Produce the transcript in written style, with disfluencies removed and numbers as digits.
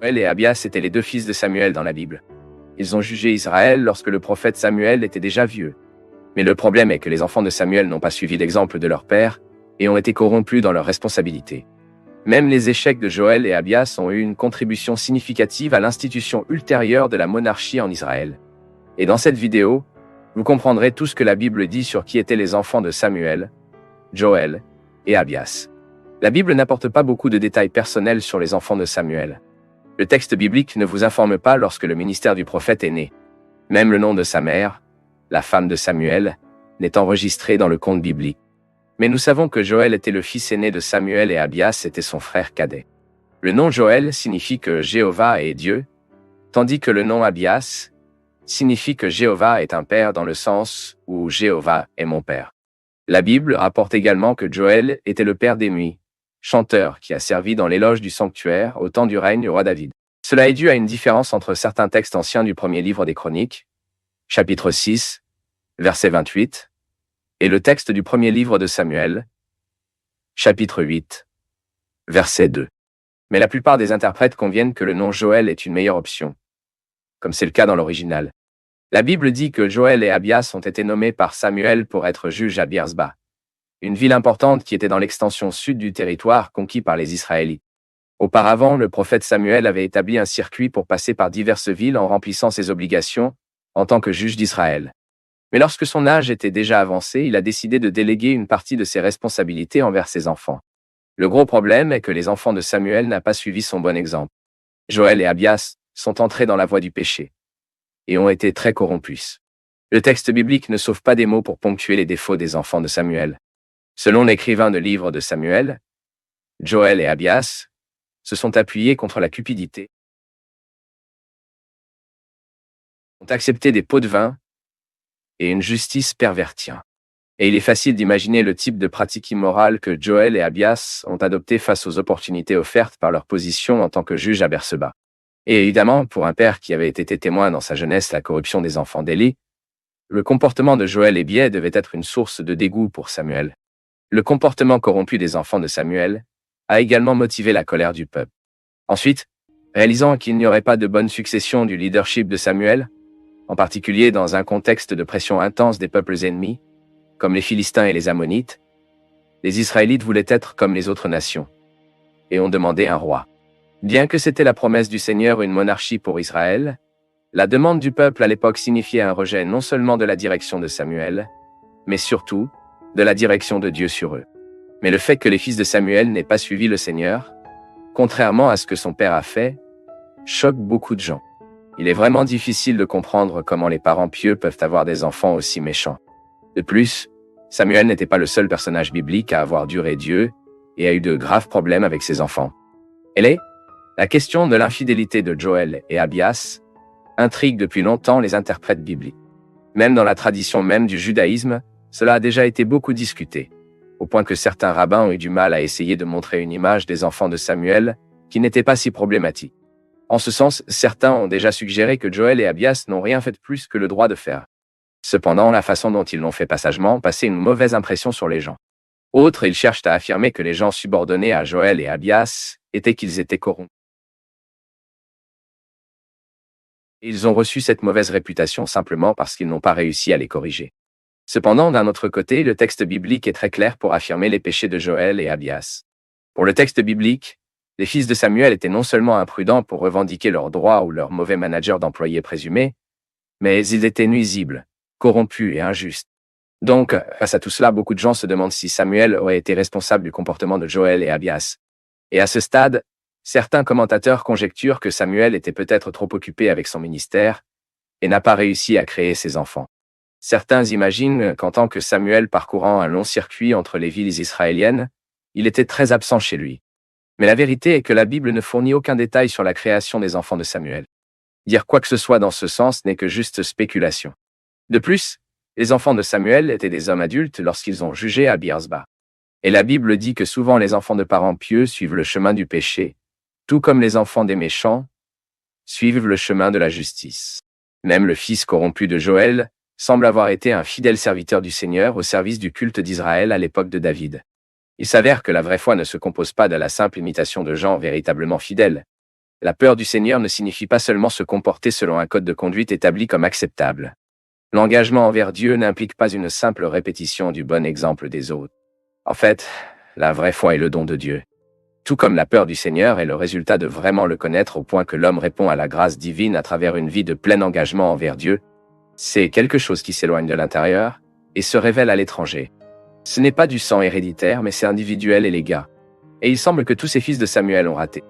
Joël et Abias étaient les deux fils de Samuel dans la Bible. Ils ont jugé Israël lorsque le prophète Samuel était déjà vieux. Mais le problème est que les enfants de Samuel n'ont pas suivi l'exemple de leur père et ont été corrompus dans leurs responsabilités. Même les échecs de Joël et Abias ont eu une contribution significative à l'institution ultérieure de la monarchie en Israël. Et dans cette vidéo, vous comprendrez tout ce que la Bible dit sur qui étaient les enfants de Samuel, Joël et Abias. La Bible n'apporte pas beaucoup de détails personnels sur les enfants de Samuel. Le texte biblique ne vous informe pas lorsque le ministère du prophète est né. Même le nom de sa mère, la femme de Samuel, n'est enregistré dans le conte biblique. Mais nous savons que Joël était le fils aîné de Samuel et Abias était son frère cadet. Le nom Joël signifie que Jéhovah est Dieu, tandis que le nom Abias signifie que Jéhovah est un père dans le sens où Jéhovah est mon père. La Bible rapporte également que Joël était le père d'Émi, chanteur qui a servi dans l'éloge du sanctuaire au temps du règne du roi David. Cela est dû à une différence entre certains textes anciens du premier livre des Chroniques, chapitre 6, verset 28, et le texte du premier livre de Samuel, chapitre 8, verset 2. Mais la plupart des interprètes conviennent que le nom Joël est une meilleure option, comme c'est le cas dans l'original. La Bible dit que Joël et Abias ont été nommés par Samuel pour être juges à Birzba, une ville importante qui était dans l'extension sud du territoire conquis par les Israélites. Auparavant, le prophète Samuel avait établi un circuit pour passer par diverses villes en remplissant ses obligations en tant que juge d'Israël. Mais lorsque son âge était déjà avancé, il a décidé de déléguer une partie de ses responsabilités envers ses enfants. Le gros problème est que les enfants de Samuel n'ont pas suivi son bon exemple. Joël et Abias sont entrés dans la voie du péché et ont été très corrompus. Le texte biblique ne sauve pas des mots pour ponctuer les défauts des enfants de Samuel. Selon l'écrivain de livre de Samuel, Joël et Abias se sont appuyés contre la cupidité, ont accepté des pots de vin et une justice pervertie. Et il est facile d'imaginer le type de pratique immorale que Joël et Abias ont adopté face aux opportunités offertes par leur position en tant que juge à Berseba. Et évidemment, pour un père qui avait été témoin dans sa jeunesse de la corruption des enfants d'Élie, le comportement de Joël et biais devait être une source de dégoût pour Samuel. Le comportement corrompu des enfants de Samuel a également motivé la colère du peuple. Ensuite, réalisant qu'il n'y aurait pas de bonne succession du leadership de Samuel, en particulier dans un contexte de pression intense des peuples ennemis, comme les Philistins et les Ammonites, les Israélites voulaient être comme les autres nations, et ont demandé un roi. Bien que c'était la promesse du Seigneur une monarchie pour Israël, la demande du peuple à l'époque signifiait un rejet non seulement de la direction de Samuel, mais surtout de la direction de Dieu sur eux. Mais le fait que les fils de Samuel n'aient pas suivi le Seigneur, contrairement à ce que son père a fait, choque beaucoup de gens. Il est vraiment difficile de comprendre comment les parents pieux peuvent avoir des enfants aussi méchants. De plus, Samuel n'était pas le seul personnage biblique à avoir duré Dieu et a eu de graves problèmes avec ses enfants. La question de l'infidélité de Joël et Abias intrigue depuis longtemps les interprètes bibliques. Même dans la tradition même du judaïsme, cela a déjà été beaucoup discuté, au point que certains rabbins ont eu du mal à essayer de montrer une image des enfants de Samuel qui n'était pas si problématique. En ce sens, certains ont déjà suggéré que Joël et Abias n'ont rien fait de plus que le droit de faire. Cependant, la façon dont ils l'ont fait passagement passait une mauvaise impression sur les gens. Autres, ils cherchent à affirmer que les gens subordonnés à Joël et Abias étaient qu'ils étaient corrompus. Ils ont reçu cette mauvaise réputation simplement parce qu'ils n'ont pas réussi à les corriger. Cependant, d'un autre côté, le texte biblique est très clair pour affirmer les péchés de Joël et Abias. Pour le texte biblique, les fils de Samuel étaient non seulement imprudents pour revendiquer leurs droits ou leur mauvais manager d'employés présumés, mais ils étaient nuisibles, corrompus et injustes. Donc, face à tout cela, beaucoup de gens se demandent si Samuel aurait été responsable du comportement de Joël et Abias. Et à ce stade, certains commentateurs conjecturent que Samuel était peut-être trop occupé avec son ministère et n'a pas réussi à créer ses enfants. Certains imaginent qu'en tant que Samuel parcourant un long circuit entre les villes israéliennes, il était très absent chez lui. Mais la vérité est que la Bible ne fournit aucun détail sur la création des enfants de Samuel. Dire quoi que ce soit dans ce sens n'est que juste spéculation. De plus, les enfants de Samuel étaient des hommes adultes lorsqu'ils ont jugé à Birzba. Et la Bible dit que souvent les enfants de parents pieux suivent le chemin du péché, tout comme les enfants des méchants suivent le chemin de la justice. Même le fils corrompu de Joël semble avoir été un fidèle serviteur du Seigneur au service du culte d'Israël à l'époque de David. Il s'avère que la vraie foi ne se compose pas de la simple imitation de gens véritablement fidèles, La peur du Seigneur ne signifie pas seulement se comporter selon un code de conduite établi comme acceptable. L'engagement envers Dieu n'implique pas une simple répétition du bon exemple des autres. En fait, la vraie foi est le don de Dieu. Tout comme la peur du Seigneur est le résultat de vraiment le connaître au point que l'homme répond à la grâce divine à travers une vie de plein engagement envers Dieu, c'est quelque chose qui s'éloigne de l'intérieur et se révèle à l'étranger. Ce n'est pas du sang héréditaire, mais c'est individuel et légal. Et il semble que tous ces fils de Samuel ont raté.